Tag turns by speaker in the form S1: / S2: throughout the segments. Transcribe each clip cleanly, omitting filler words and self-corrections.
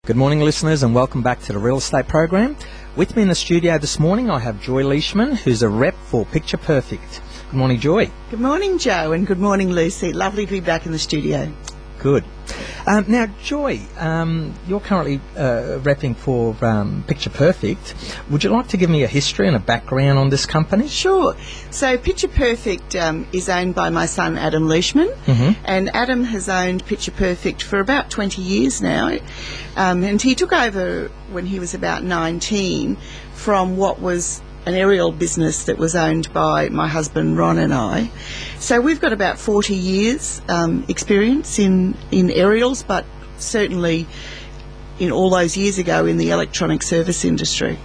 S1: Good morning, listeners, and welcome back to the Real Estate Program. With me in the studio this morning, I have Joy Leishman, who's a rep for Picture Perfect. Good morning, Joy.
S2: Good morning, Joe, and good morning, Lucy. Lovely to be back in the studio.
S1: Good. Now, Joy, you're currently repping for Picture Perfect. Would you like to give me a history and a background on this company?
S2: Sure. So Picture Perfect is owned by my son, Adam Leishman, and Adam has owned Picture Perfect for about 20 years now. And he took over when he was about 19 from what was an aerial business that was owned by my husband Ron and I. So we've got about 40 years experience in aerials, but certainly in all those years ago in the electronic service industry.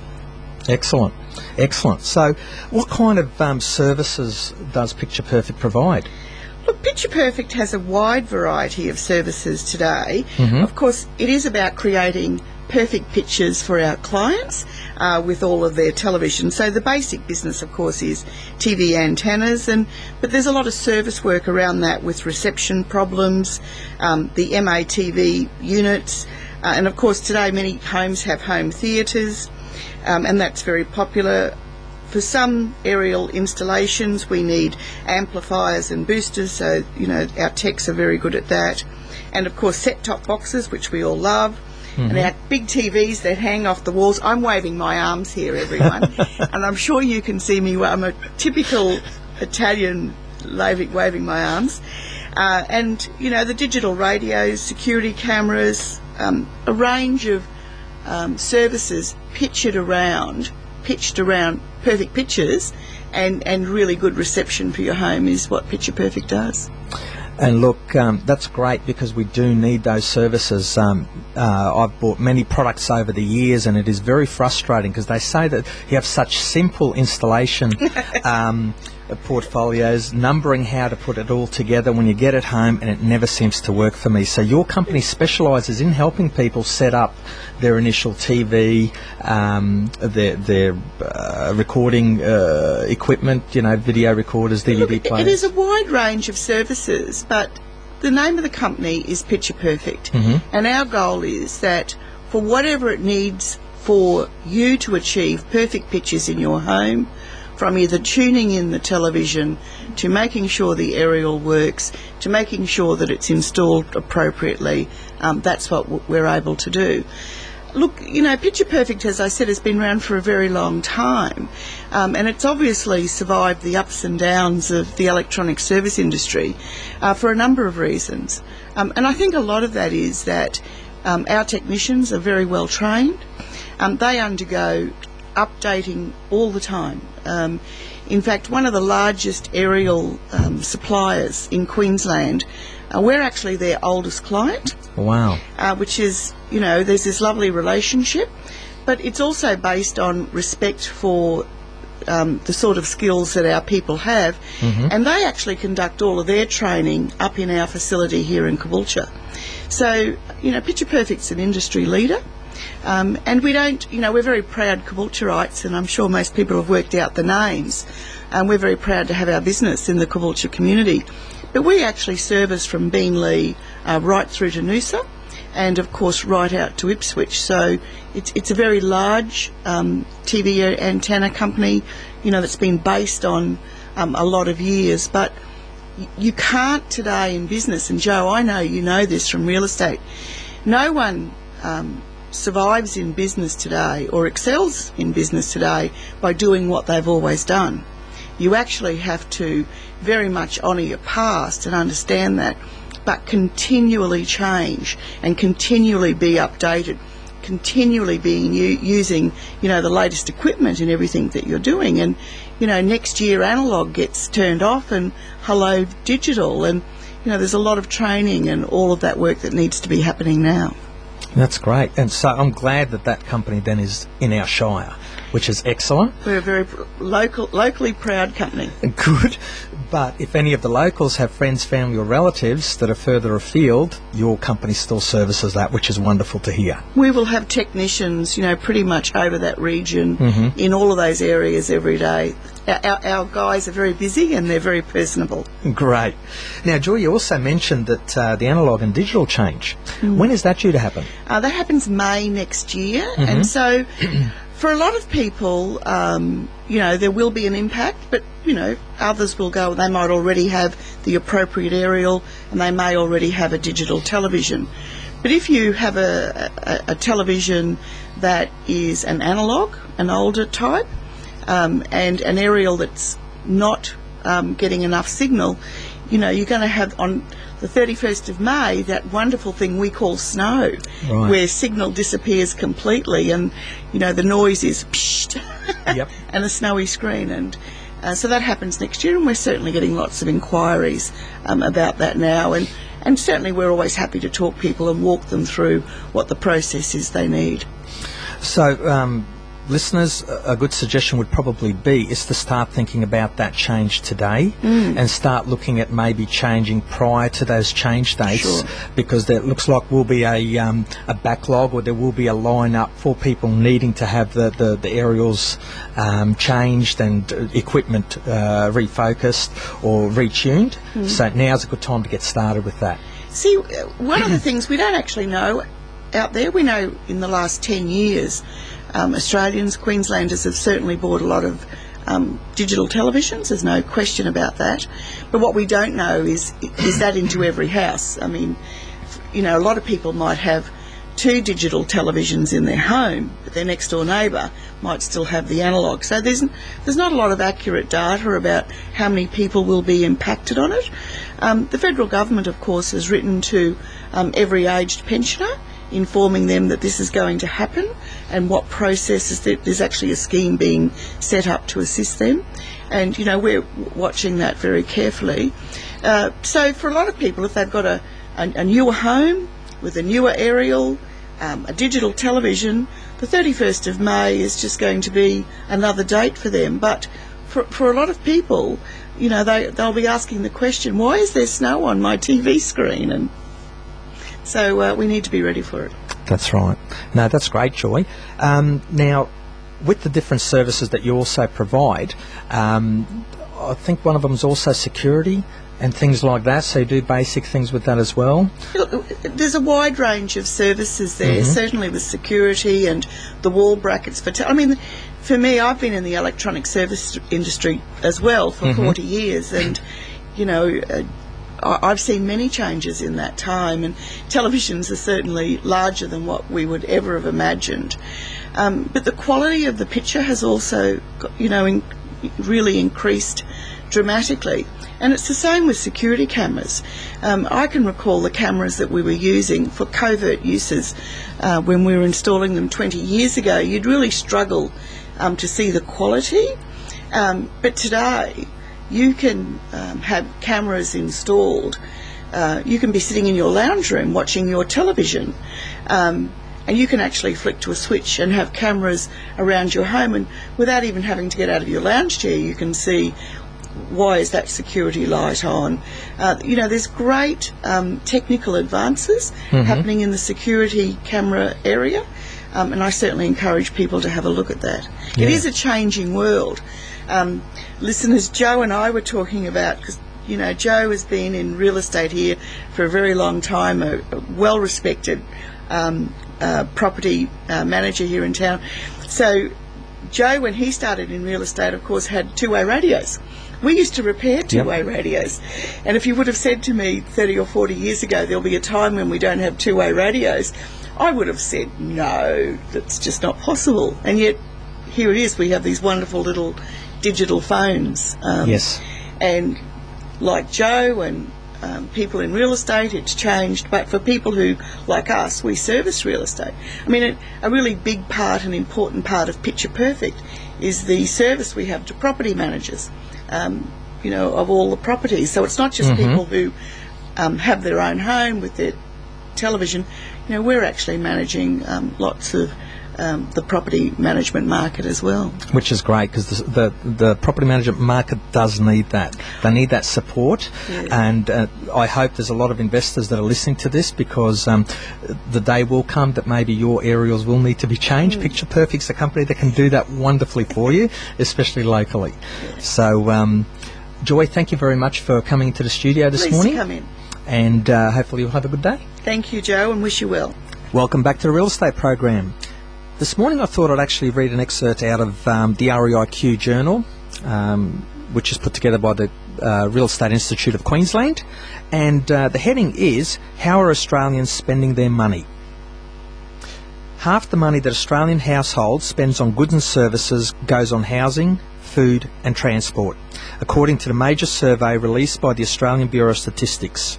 S1: Excellent, excellent. So what kind of services does Picture Perfect provide?
S2: Look, Picture Perfect has a wide variety of services today. Of course, it is about creating perfect pictures for our clients with all of their television. So the basic business, of course, is TV antennas, but there's a lot of service work around that with reception problems, the MATV units, and of course today many homes have home theatres, and that's very popular. For some aerial installations, we need amplifiers and boosters, so, you know, our techs are very good at that. And, of course, set-top boxes, which we all love, and our big TVs that hang off the walls. I'm waving my arms here, everyone, and I'm sure you can see me. I'm a typical Italian waving my arms. And, you know, the digital radios, security cameras, a range of services pitched around perfect pictures and really good reception for your home is what Picture Perfect does.
S1: And look, that's great because we do need those services. I've bought many products over the years and it is very frustrating because they say that you have such simple installation portfolios, numbering how to put it all together when you get it home, and it never seems to work for me. So your company specialises in helping people set up their initial TV, their recording equipment, you know, video recorders, DVD players.
S2: It is a wide range of services, but the name of the company is Picture Perfect, and our goal is that for whatever it needs for you to achieve perfect pictures in your home, from either tuning in the television to making sure the aerial works to making sure that it's installed appropriately, that's what we're able to do. Look, you know, Picture Perfect, as I said, has been around for a very long time, and it's obviously survived the ups and downs of the electronic service industry for a number of reasons. And I think a lot of that is that our technicians are very well trained. They undergo updating all the time. In fact, one of the largest aerial suppliers in Queensland, we're actually their oldest client.
S1: Wow.
S2: Which is, you know, there's this lovely relationship, but it's also based on respect for the sort of skills that our people have, and they actually conduct all of their training up in our facility here in Caboolture. So, you know, Picture Perfect's an industry leader. And we don't, you know, we're very proud Caboolturites, and I'm sure most people have worked out the names, and we're very proud to have our business in the Caboolture community. But we actually service from Beenleigh right through to Noosa, and of course right out to Ipswich. So it's a very large TV antenna company, you know, that's been based on a lot of years. But you can't today in business, and Joe, I know you know this from real estate, no one survives in business today or excels in business today by doing what they've always done. You actually have to very much honour your past and understand that, but continually change and continually be updated, continually being using, you know, the latest equipment in everything that you're doing. And, you know, next year analogue gets turned off and hello digital, and, you know, there's a lot of training and all of that work that needs to be happening now.
S1: That's great. And so I'm glad that that company then is in our shire. which is excellent.
S2: We're a very locally proud company.
S1: Good. But if any of the locals have friends, family or relatives that are further afield, your company still services that, which is wonderful to hear.
S2: We will have technicians, pretty much over that region in all of those areas every day. Our guys are very busy and they're very personable.
S1: Great. Now, Joy, you also mentioned that the analogue and digital change. When is that due to happen?
S2: That happens May next year. And so for a lot of people, there will be an impact, but, others will go, they might already have the appropriate aerial and they may already have a digital television. But if you have a television that is an analogue, an older type, and an aerial that's not getting enough signal, you're going to have on the 31st of May that wonderful thing we call snow,
S1: right,
S2: where signal disappears completely and, the noise is psht,
S1: yep,
S2: and a snowy screen. And so that happens next year, and we're certainly getting lots of inquiries about that now. And certainly we're always happy to talk people and walk them through what the process is they need.
S1: So, listeners, a good suggestion would probably be is to start thinking about that change today and start looking at maybe changing prior to those change dates,
S2: Sure,
S1: because there looks like will be a backlog, or there will be a line-up for people needing to have the aerials changed and equipment refocused or retuned. So now's a good time to get started with that.
S2: See, one of the things we don't actually know out there, we know in the last 10 years, Australians, Queenslanders have certainly bought a lot of digital televisions, there's no question about that. But what we don't know is that into every house. I mean, a lot of people might have 2 digital televisions in their home, but their next door neighbour might still have the analogue. So there's not a lot of accurate data about how many people will be impacted on it. The federal government, of course, has written to every aged pensioner, informing them that this is going to happen and what processes, that there's actually a scheme being set up to assist them. And, we're watching that very carefully. So for a lot of people, if they've got a newer home with a newer aerial, a digital television, the 31st of May is just going to be another date for them. But for a lot of people, they'll be asking the question, why is there snow on my TV screen? And so we need to be ready for it.
S1: That's right. No, that's great, Joy. Now, with the different services that you also provide, I think one of them is also security and things like that, so you do basic things with that as well?
S2: Look, there's a wide range of services there, certainly with security and the wall brackets for me, I've been in the electronic service industry as well for 40 years, and, I've seen many changes in that time, and televisions are certainly larger than what we would ever have imagined. But the quality of the picture has also, really increased dramatically. And it's the same with security cameras. I can recall the cameras that we were using for covert uses when we were installing them 20 years ago. You'd really struggle to see the quality. But today, you can have cameras installed. You can be sitting in your lounge room watching your television, and you can actually flick to a switch and have cameras around your home, and without even having to get out of your lounge chair, you can see why is that security light on. There's great technical advances happening in the security camera area, and I certainly encourage people to have a look at that.
S1: Yeah.
S2: It is a changing world. Listeners, Joe and I were talking about, because Joe has been in real estate here for a very long time, a well-respected property manager here in town. So Joe, when he started in real estate, of course, had two-way radios. We used to repair two-way radios. And if you would have said to me 30 or 40 years ago, there'll be a time when we don't have two-way radios, I would have said, no, that's just not possible. And yet, here it is, we have these wonderful little digital phones.
S1: Yes.
S2: And like Joe and people in real estate, it's changed. But for people who, like us, we service real estate. I mean, a really big part, an important part of Picture Perfect is the service we have to property managers, of all the properties. So it's not just people who have their own home with their television. We're actually managing lots of the property management market as well.
S1: Which is great, because the property management market does need that. They need that support, and I hope there's a lot of investors that are listening to this, because the day will come that maybe your aerials will need to be changed. Picture Perfect's a company that can do that wonderfully for you, especially locally. So, Joy, thank you very much for coming into the studio this morning.
S2: Please come in.
S1: And hopefully you'll have a good day.
S2: Thank you, Joe, and wish you well.
S1: Welcome back to the Real Estate Program. This morning I thought I'd actually read an excerpt out of the REIQ Journal, which is put together by the Real Estate Institute of Queensland. And the heading is, How are Australians spending their money? Half the money that Australian households spends on goods and services goes on housing, food and transport, according to the major survey released by the Australian Bureau of Statistics.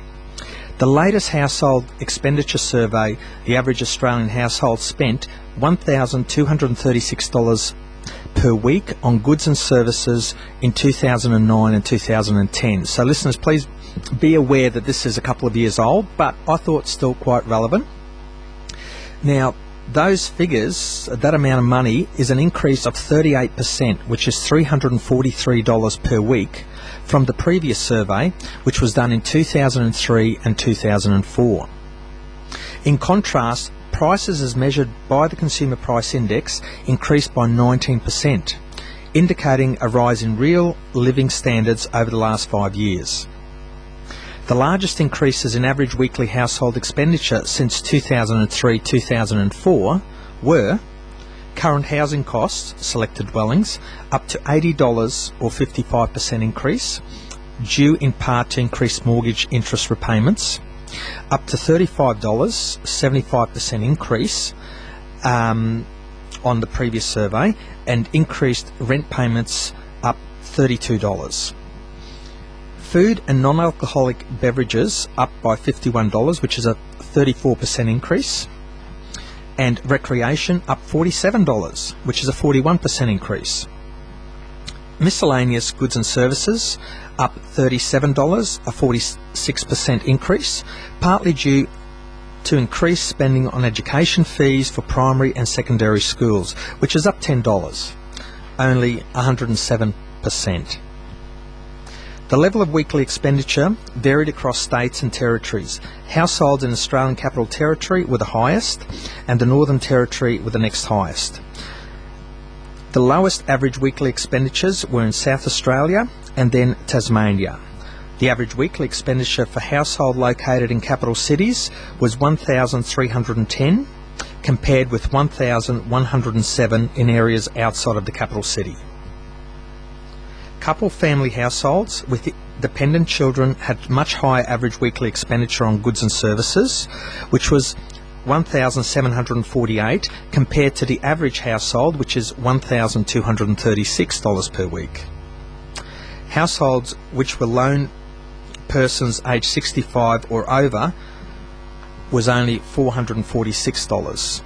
S1: The latest household expenditure survey, the average Australian household spent $1,236 per week on goods and services in 2009 and 2010. So listeners, please be aware that this is a couple of years old, but I thought still quite relevant. Now, those figures, that amount of money, is an increase of 38%, which is $343 per week, from the previous survey, which was done in 2003 and 2004. In contrast, prices as measured by the Consumer Price Index increased by 19%, indicating a rise in real living standards over the last 5 years. The largest increases in average weekly household expenditure since 2003-2004 were current housing costs, selected dwellings, up to $80 or 55% increase, due in part to increased mortgage interest repayments, up to $35, 75% increase on the previous survey, and increased rent payments up $32. Food and non-alcoholic beverages up by $51, which is a 34% increase, and recreation up $47, which is a 41% increase. Miscellaneous goods and services up $37, a 46% increase, partly due to increased spending on education fees for primary and secondary schools, which is up $10, only 107%. The level of weekly expenditure varied across states and territories. Households in Australian Capital Territory were the highest, and the Northern Territory were the next highest. The lowest average weekly expenditures were in South Australia and then Tasmania. The average weekly expenditure for household located in capital cities was $1,310, compared with $1,107 in areas outside of the capital city. Couple family households with dependent children had much higher average weekly expenditure on goods and services, which was $1,748, compared to the average household, which is $1,236 per week. Households which were lone persons aged 65 or over was only $446,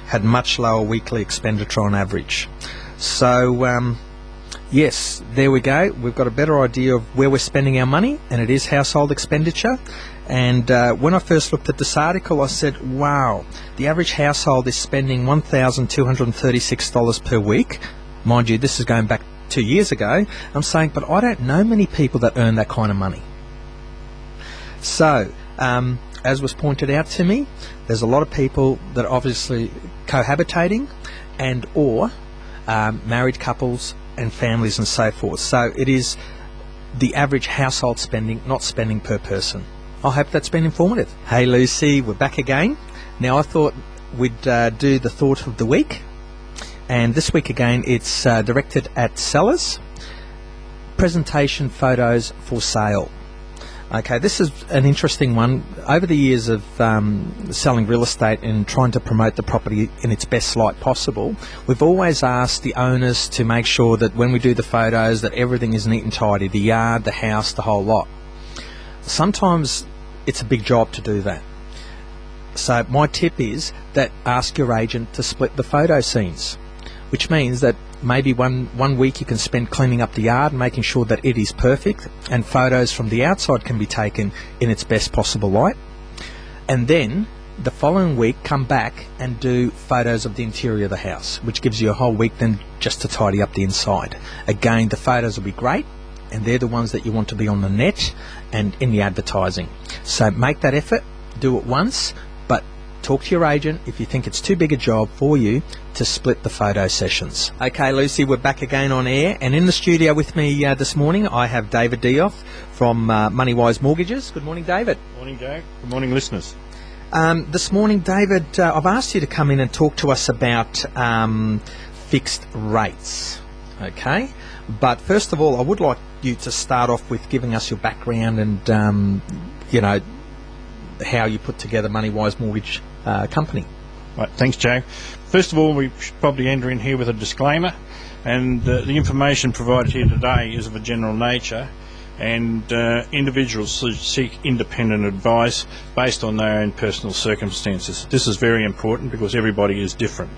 S1: had much lower weekly expenditure on average. So, yes, there we go. We've got a better idea of where we're spending our money, and it is household expenditure. And when I first looked at this article, I said, wow, the average household is spending $1,236 per week. Mind you, this is going back 2 years ago. I'm saying, but I don't know many people that earn that kind of money. So, as was pointed out to me, there's a lot of people that are obviously cohabitating and or married couples and families and so forth. So it is the average household spending, not spending per person. I hope that's been informative. Hey Lucy, we're back again. Now I thought we'd do the thought of the week, and this week again it's directed at sellers. Presentation photos for sale. Okay, this is an interesting one. Over the years of selling real estate and trying to promote the property in its best light possible, we've always asked the owners to make sure that when we do the photos that everything is neat and tidy, the yard, the house, the whole lot. Sometimes it's a big job to do that. So my tip is that ask your agent to split the photo scenes, which means that maybe one week you can spend cleaning up the yard, making sure that it is perfect, and photos from the outside can be taken in its best possible light. And then the following week come back and do photos of the interior of the house, which gives you a whole week then just to tidy up the inside. Again, the photos will be great, and they're the ones that you want to be on the net and in the advertising. So make that effort, do it once, but talk to your agent if you think it's too big a job for you to split the photo sessions. Okay, Lucy, we're back again on air, and in the studio with me this morning I have David Dioff from Moneywise Mortgages. Good morning, David.
S3: Morning, Joe. Good morning, listeners.
S1: This morning, David, I've asked you to come in and talk to us about fixed rates, okay? But first of all, I would like you to start off with giving us your background and, how you put together Moneywise Mortgage Company.
S3: Right, thanks, Joe. First of all, we should probably enter in here with a disclaimer, and the information provided here today is of a general nature, and individuals should seek independent advice based on their own personal circumstances. This is very important because everybody is different.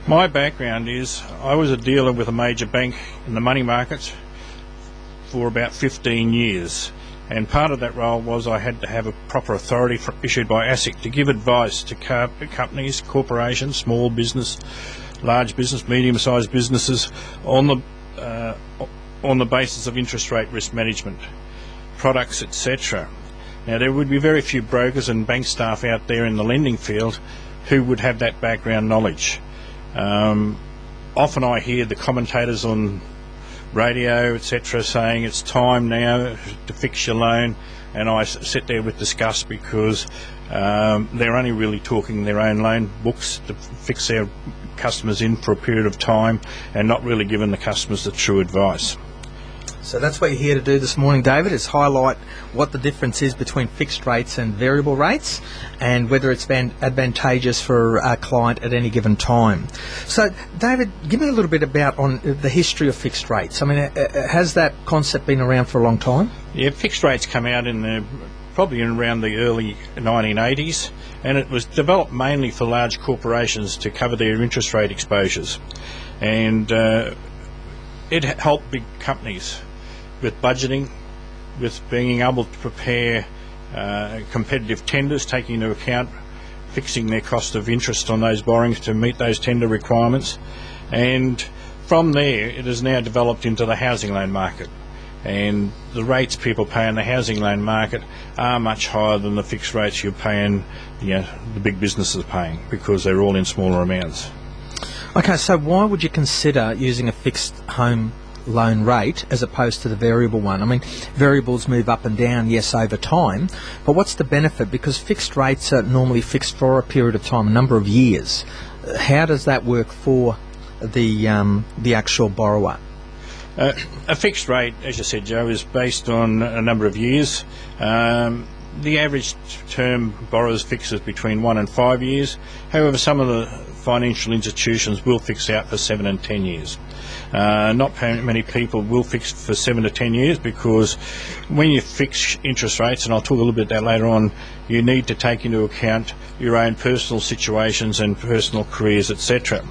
S3: My background is I was a dealer with a major bank in the money markets for about 15 years, and part of that role was I had to have a proper authority issued by ASIC to give advice to companies, corporations, small business, large business, medium-sized businesses on the basis of interest rate risk management, products, etc. Now, there would be very few brokers and bank staff out there in the lending field who would have that background knowledge. Often I hear the commentators on radio, etc., saying it's time now to fix your loan, and I sit there with disgust because they're only really talking their own loan books to fix their customers in for a period of time and not really giving the customers the true advice.
S1: So that's what you're here to do this morning, David, is highlight what the difference is between fixed rates and variable rates and whether it's advantageous for a client at any given time. So, David, give me a little bit about on the history of fixed rates. I mean, has that concept been around for a long time?
S3: Yeah, fixed rates come out probably in around the early 1980s, and it was developed mainly for large corporations to cover their interest rate exposures. And it helped big companies with budgeting, with being able to prepare competitive tenders, taking into account fixing their cost of interest on those borrowings to meet those tender requirements. And from there, it has now developed into the housing loan market. And the rates people pay in the housing loan market are much higher than the fixed rates you're paying, the big businesses are paying, because they're all in smaller amounts.
S1: Okay, so why would you consider using a fixed home loan rate as opposed to the variable one? I mean, variables move up and down, yes, over time, but what's the benefit? Because fixed rates are normally fixed for a period of time, a number of years. How does that work for the actual borrower?
S3: A fixed rate, as you said, Joe, is based on a number of years. The average term borrowers fixes between 1 and 5 years. However, some of the financial institutions will fix out for 7 and 10 years. Not many people will fix for 7 to 10 years, because when you fix interest rates, and I'll talk a little bit about that later on, you need to take into account your own personal situations and personal careers, etc.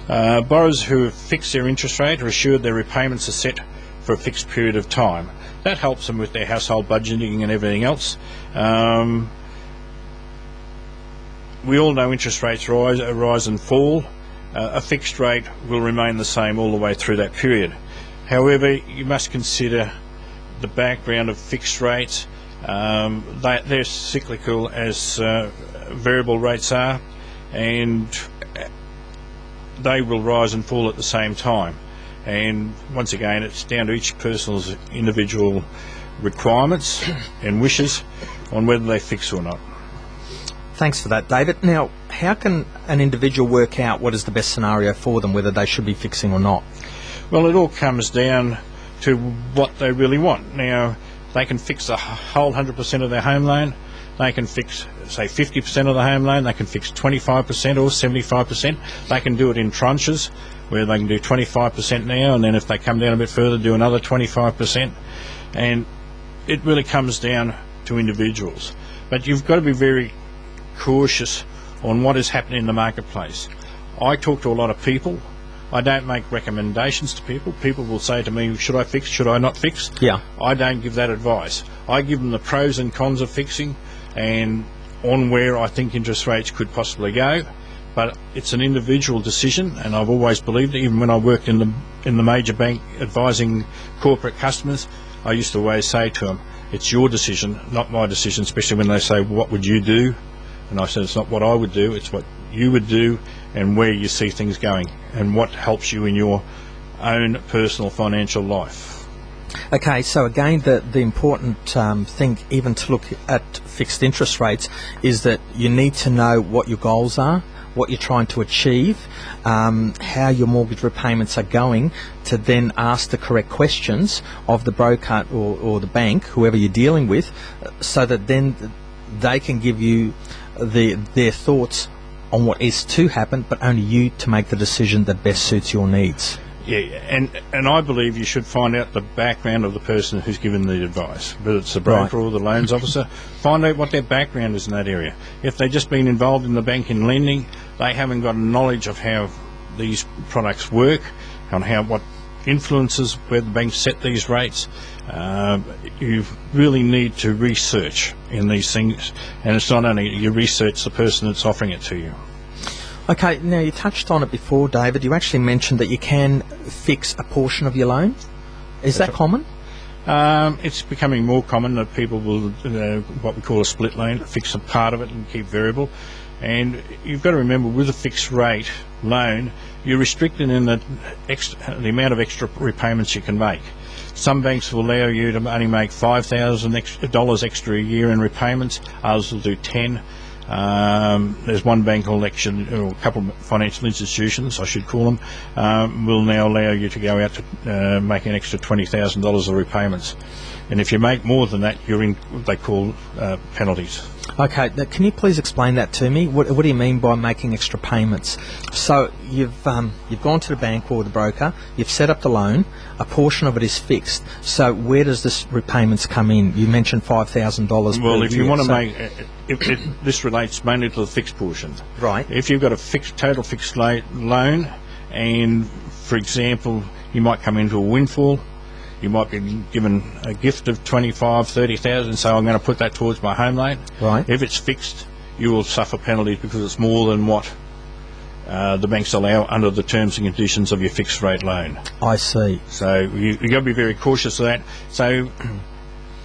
S3: Borrowers who have fixed their interest rate are assured their repayments are set for a fixed period of time. That helps them with their household budgeting and everything else. We all know interest rates rise and fall. A fixed rate will remain the same all the way through that period. However, you must consider the background of fixed rates. They're cyclical as variable rates are, and they will rise and fall at the same time. And once again, it's down to each person's individual requirements and wishes on whether they fix or not.
S1: Thanks for that, David. Now, how can an individual work out what is the best scenario for them, whether they should be fixing or not?
S3: Well, it all comes down to what they really want. Now, they can fix the whole 100% of their home loan. They can fix, say, 50% of the home loan. They can fix 25% or 75%. They can do it in tranches, where they can do 25% now, and then if they come down a bit further, do another 25%. And it really comes down to individuals. But you've got to be very cautious on what is happening in the marketplace. I talk to a lot of people. I don't make recommendations to people. People will say to me, should I fix, should I not fix?
S1: Yeah.
S3: I don't give that advice. I give them the pros and cons of fixing, and on where I think interest rates could possibly go, but it's an individual decision, and I've always believed it. Even when I worked in the major bank advising corporate customers, I used to always say to them, it's your decision, not my decision, especially when they say, what would you do? And I said, it's not what I would do, it's what you would do and where you see things going and what helps you in your own personal financial life.
S1: Okay, so again, the important thing even to look at fixed interest rates is that you need to know what your goals are, what you're trying to achieve, how your mortgage repayments are going, to then ask the correct questions of the broker or the bank, whoever you're dealing with, so that then they can give you their thoughts on what is to happen, but only you to make the decision that best suits your needs.
S3: Yeah, and I believe you should find out the background of the person who's given the advice, whether it's the broker or the loans officer. Find out what their background is in that area. If they've just been involved in the banking lending, they haven't got knowledge of how these products work, on what influences where the banks set these rates. You really need to research in these things, and it's not only you research the person that's offering it to you.
S1: Okay, now you touched on it before, David. You actually mentioned that you can fix a portion of your loan. Is that common?
S3: It's becoming more common that people will what we call a split loan, fix a part of it and keep variable. And you've got to remember, with a fixed rate loan, you're restricted in the amount of extra repayments you can make. Some banks will allow you to only make $5,000 extra a year in repayments. Others will do 10. There's one bank or a couple of financial institutions, I should call them, will now allow you to go out to make an extra $20,000 of repayments. And if you make more than that, you're in what they call penalties.
S1: Okay, now can you please explain that to me? What do you mean by making extra payments? So you've gone to the bank or the broker, you've set up the loan, a portion of it is fixed. So where does this repayments come in? You mentioned $5,000.
S3: Well, if you want to make, this relates mainly to the fixed portion.
S1: Right.
S3: If you've got a total fixed loan, and for example, you might come into a windfall. You might be given a gift of $25,000, $30,000, so I'm going to put that towards my home loan.
S1: Right.
S3: If it's fixed, you will suffer penalties because it's more than what the banks allow under the terms and conditions of your fixed rate loan.
S1: I see.
S3: So you've got to be very cautious of that. So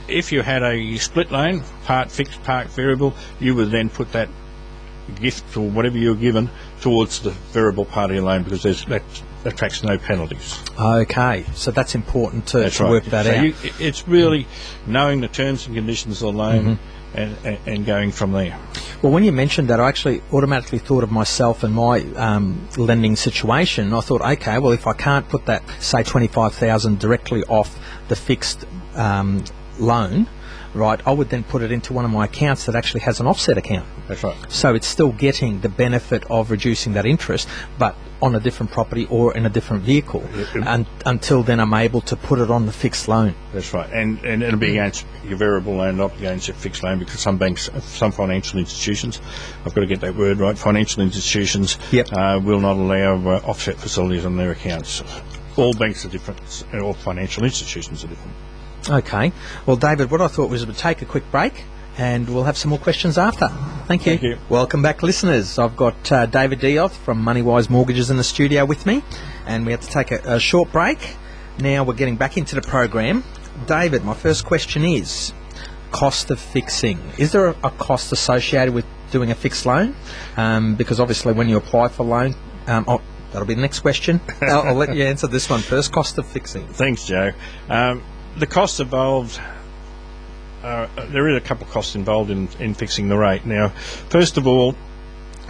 S3: if you had a split loan, part fixed, part variable, you would then put that gift or whatever you're given towards the variable part of your loan, because that attracts no penalties.
S1: Okay, so that's important to
S3: That's right.
S1: work that out.
S3: It's really knowing the terms and conditions of the loan and going from there.
S1: Well, when you mentioned that, I actually automatically thought of myself and my lending situation. I thought, okay, well, if I can't put that, say, $25,000 directly off the fixed loan, right, I would then put it into one of my accounts that actually has an offset account.
S3: That's right.
S1: So it's still getting the benefit of reducing that interest, but on a different property or in a different vehicle. And until then, I'm able to put it on the fixed loan.
S3: That's right. And it'll be against your variable loan, not against your fixed loan, because some banks, some financial institutions, I've got to get that word right, financial institutions will not allow offset facilities on their accounts. All banks are different, all financial institutions are different.
S1: Okay. Well, David, what I thought was we'd take a quick break and we'll have some more questions after. Thank you.
S3: Thank you.
S1: Welcome back, listeners. I've got David Dioth from Moneywise Mortgages in the studio with me, and we have to take a short break. Now we're getting back into the program. David, my first question is cost of fixing. Is there a cost associated with doing a fixed loan? Because obviously when you apply for a loan, that'll be the next question. I'll let you answer this one first. Cost of fixing.
S3: Thanks, Joe. The costs involved, there is a couple of costs involved in fixing the rate. Now, first of all,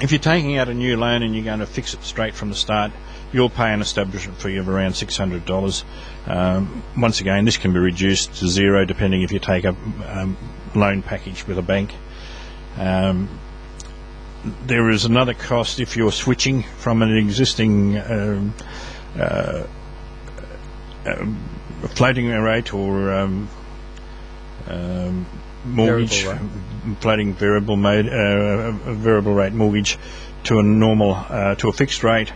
S3: if you're taking out a new loan and you're going to fix it straight from the start, you'll pay an establishment fee of around $600. Once again, this can be reduced to zero depending if you take a loan package with a bank. There is another cost if you're switching from an existing floating rate or mortgage, floating variable rate mortgage to a normal to a fixed rate.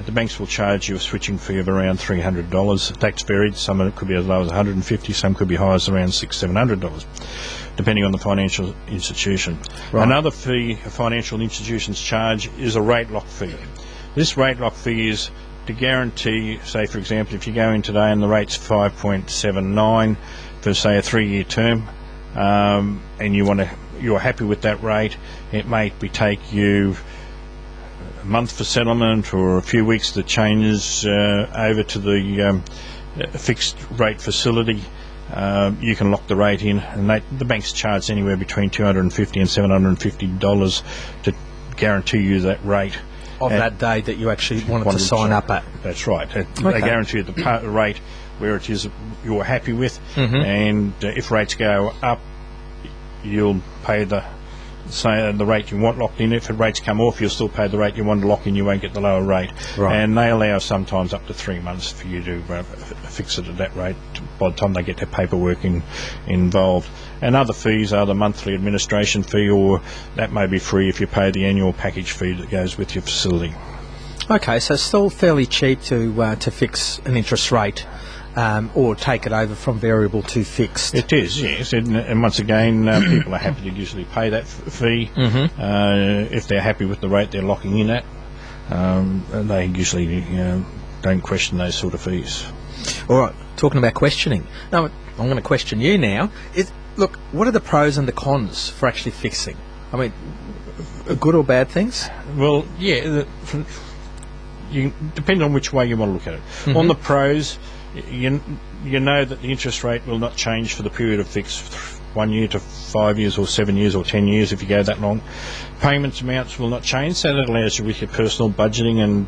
S3: The banks will charge you a switching fee of around $300. That's varied. Some of it could be as low as $150. Some could be high as around $600-700. depending on the financial institution.
S1: Right.
S3: Another fee financial institutions charge is a rate lock fee. This rate lock fee is to guarantee, say for example, if you go in today and the rate's 5.79 for say a 3-year term, and you're happy with that rate, it may take you a month for settlement or a few weeks to changes over to the fixed rate facility. You can lock the rate in, and the banks charge anywhere between $250 and $750 to guarantee you that rate.
S1: Of that day that you actually wanted to sign up at.
S3: That's right. They guarantee the rate where it is you're happy with, and if rates go up, you'll pay the rate you want locked in. If the rates come off, you'll still pay the rate you want to lock in. You won't get the lower rate.
S1: Right.
S3: And they allow sometimes up to 3 months for you to fix it at that rate by the time they get their paperwork involved. And other fees are the monthly administration fee, or that may be free if you pay the annual package fee that goes with your facility.
S1: Okay, so still fairly cheap to fix an interest rate, or take it over from variable to fixed.
S3: It is, yes. And once again, people are happy to usually pay that fee. If they're happy with the rate they're locking in at. They usually don't question those sort of fees.
S1: All right, talking about questioning. Now, I'm going to question you now. Look, what are the pros and the cons for actually fixing? I mean, good or bad things?
S3: Well, yeah, you depend on which way you want to look at it. On the pros, you know that the interest rate will not change for the period of fix, 1 year to 5 years or 7 years or 10 years if you go that long. Payments amounts will not change, so that allows you with your personal budgeting and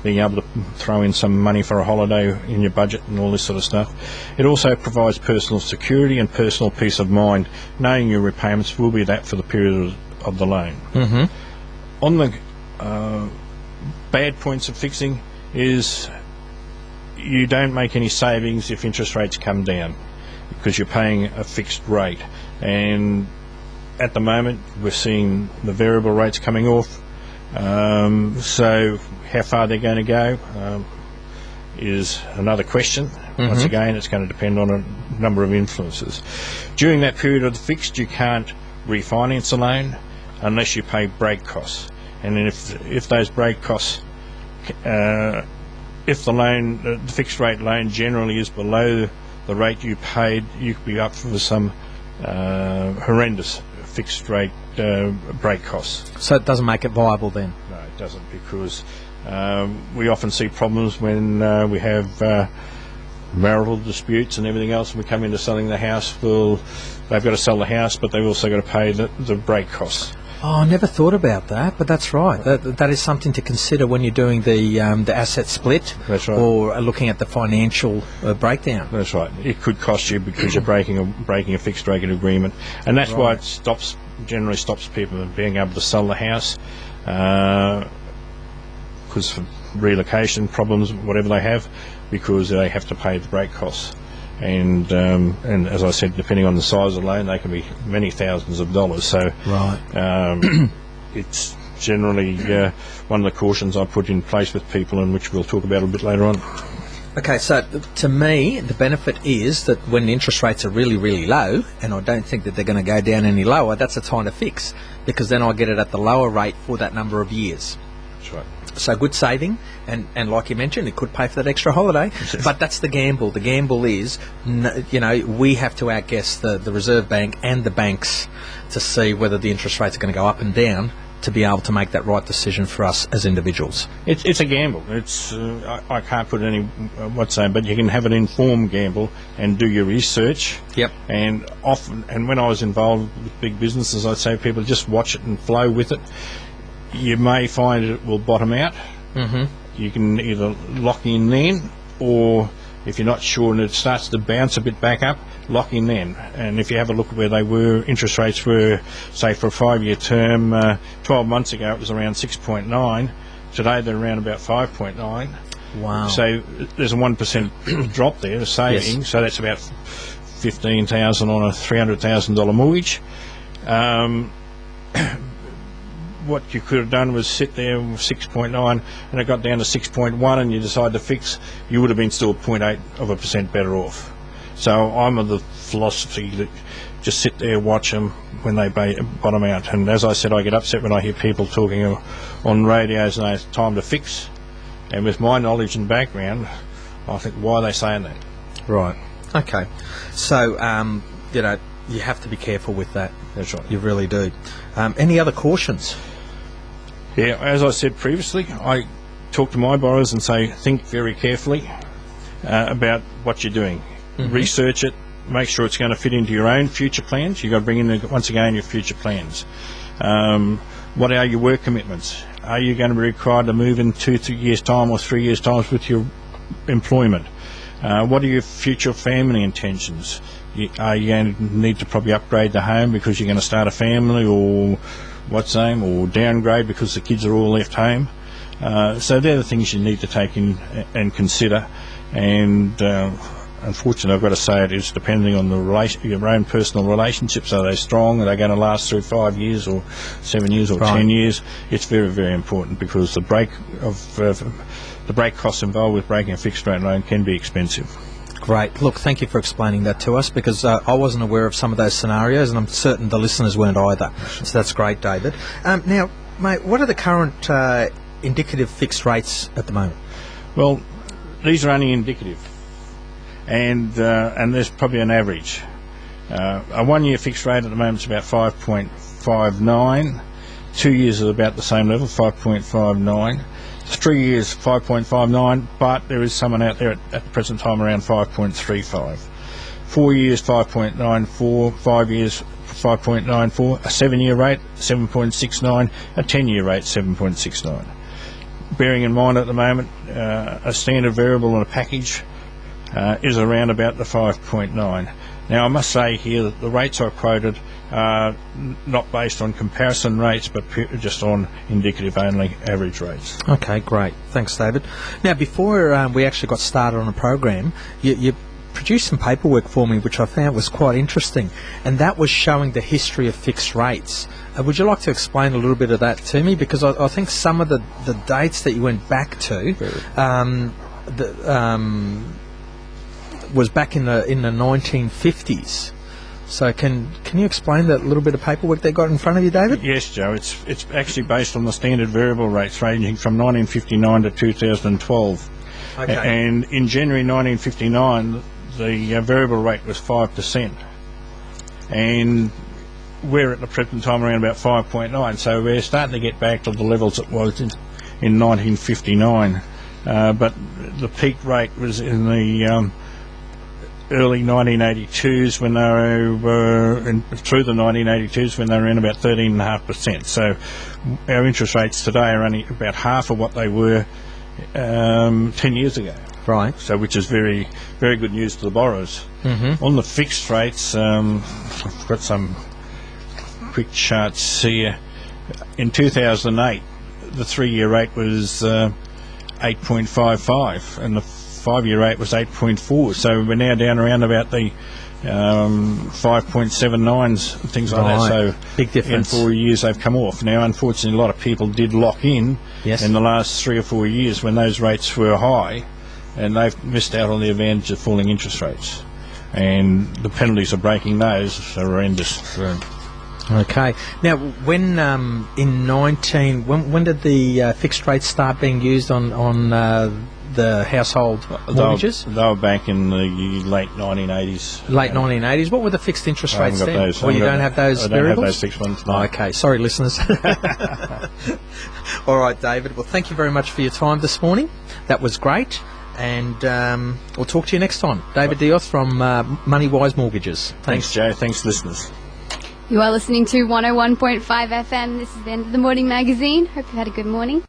S3: being able to throw in some money for a holiday in your budget and all this sort of stuff. It also provides personal security and personal peace of mind, knowing your repayments will be that for the period of the loan. On the bad points of fixing is you don't make any savings if interest rates come down, because you're paying a fixed rate. And at the moment we're seeing the variable rates coming off, so how far they're going to go is another question. Once again, it's going to depend on a number of influences. During that period of the fixed, you can't refinance a loan unless you pay break costs, and then if those break costs, if the loan, the fixed rate loan generally is below the rate you paid, you could be up for some horrendous fixed rate break costs.
S1: So it doesn't make it viable then?
S3: No, it doesn't, because we often see problems when we have marital disputes and everything else, and we come into selling the house. Well, they've got to sell the house, but they've also got to pay the break costs.
S1: Oh, I never thought about that, but that's right. That is something to consider when you're doing the asset split. That's right. Or looking at the financial breakdown.
S3: That's right. It could cost you because you're breaking a fixed rate agreement, and that's why it generally stops people from being able to sell the house, because for relocation problems, whatever they have, because they have to pay the break costs. And as I said, depending on the size of the loan, they can be many thousands of dollars. So it's generally one of the cautions I put in place with people, and which we'll talk about a bit later on.
S1: Okay, so to me, the benefit is that when the interest rates are really, really low, and I don't think that they're going to go down any lower, that's the time to fix, because then I get it at the lower rate for that number of years.
S3: That's right.
S1: So good saving, and like you mentioned, it could pay for that extra holiday. But that's the gamble. The gamble is, we have to outguess the Reserve Bank and the banks to see whether the interest rates are going to go up and down to be able to make that right decision for us as individuals.
S3: It's a gamble. It's I can't put any what's saying, but you can have an informed gamble and do your research.
S1: Yep.
S3: And often, and when I was involved with big businesses, I'd say to people, just watch it and flow with it. You may find it will bottom out. You can either lock in then, or if you're not sure and it starts to bounce a bit back up, lock in then. And if you have a look at where they were, interest rates were, say for a 5-year term, 12 months ago it was around 6.9. Today they're around about 5.9.
S1: Wow.
S3: So there's a 1% drop there, a saving. Yes. So that's about $15,000 on a $300,000 mortgage. What you could have done was sit there with 6.9 and it got down to 6.1 and you decide to fix, you would have been still 0.8% better off. So I'm of the philosophy that just sit there, watch them when they bottom out. And as I said, I get upset when I hear people talking on radios and it's time to fix. And with my knowledge and background, I think, why are they saying that?
S1: Right. Okay. So, you know, you have to be careful with that.
S3: That's right.
S1: You really do. Any other cautions?
S3: Yeah, as I said previously, I talk to my borrowers and say, think very carefully about what you're doing. Research it, make sure it's going to fit into your own future plans. You've got to bring in, once again, your future plans. What are your work commitments? Are you going to be required to move in 2 years' time or 3 years' time with your employment? What are your future family intentions? Are you going to need to probably upgrade the home because you're going to start a family, or or downgrade because the kids are all left home? So they're the things you need to take in and consider. And unfortunately, I've got to say, it is depending on your own personal relationships. Are they strong? Are they going to last through 5 years or 7 years or 10 years? It's very, very important, because the break costs involved with breaking a fixed rate loan can be expensive.
S1: Great. Look, thank you for explaining that to us, because I wasn't aware of some of those scenarios, and I'm certain the listeners weren't either. So that's great, David. Now, mate, what are the current indicative fixed rates at the moment?
S3: Well, these are only indicative, and there's probably an average. A 1 year fixed rate at the moment is about 5.59. 2 years is about the same level, 5.59. 3 years, 5.59, but there is someone out there at the present time around 5.35. 4 years, 5.94. 5 years, 5.94. A 7 year rate, 7.69. A 10 year rate, 7.69. Bearing in mind at the moment, a standard variable on a package is around about the 5.9. Now, I must say here that the rates I quoted are not based on comparison rates, but just on indicative only average rates.
S1: Okay, great. Thanks, David. Now, before we actually got started on the program, you produced some paperwork for me, which I found was quite interesting, and that was showing the history of fixed rates. Would you like to explain a little bit of that to me? Because I think some of the dates that you went back to was back in the 1950s. So can you explain that little bit of paperwork they got in front of you, David?
S3: Yes, Joe. It's actually based on the standard variable rates ranging from 1959 to 2012.
S1: Okay.
S3: And in January 1959, the variable rate was 5%. And we're at the present time around about 5.9. So we're starting to get back to the levels it was in 1959. But the peak rate was in the early 1982s, when they were through the 1982s, when they were in about 13.5%. So our interest rates today are only about half of what they were 10 years ago.
S1: Right.
S3: So, which is very, very good news to the borrowers.
S1: Mm-hmm.
S3: On the fixed rates, I've got some quick charts here. In 2008, the 3 year rate was 8.55, and the 5 year rate was 8.4. So we're now down around about the 5.79s, things like that. So
S1: big difference.
S3: In 4 years they've come off. Now, unfortunately, a lot of people did lock in in the last 3 or 4 years when those rates were high, and they've missed out on the advantage of falling interest rates. And the penalties of breaking those are horrendous. So.
S1: Okay. Now, when when did the fixed rates start being used on the household mortgages?
S3: They were back in the late 1980s.
S1: Late 1980s. What were the fixed interest rates then?
S3: Those.
S1: Well, you don't have those variables?
S3: I don't have those fixed ones, no.
S1: Oh, okay. Sorry, listeners. All right, David. Well, thank you very much for your time this morning. That was great. And we'll talk to you next time. David Dioth from Moneywise Mortgages.
S3: Thanks, Joe. Thanks, listeners.
S4: You are listening to 101.5 FM. This is the end of the morning magazine. Hope you've had a good morning.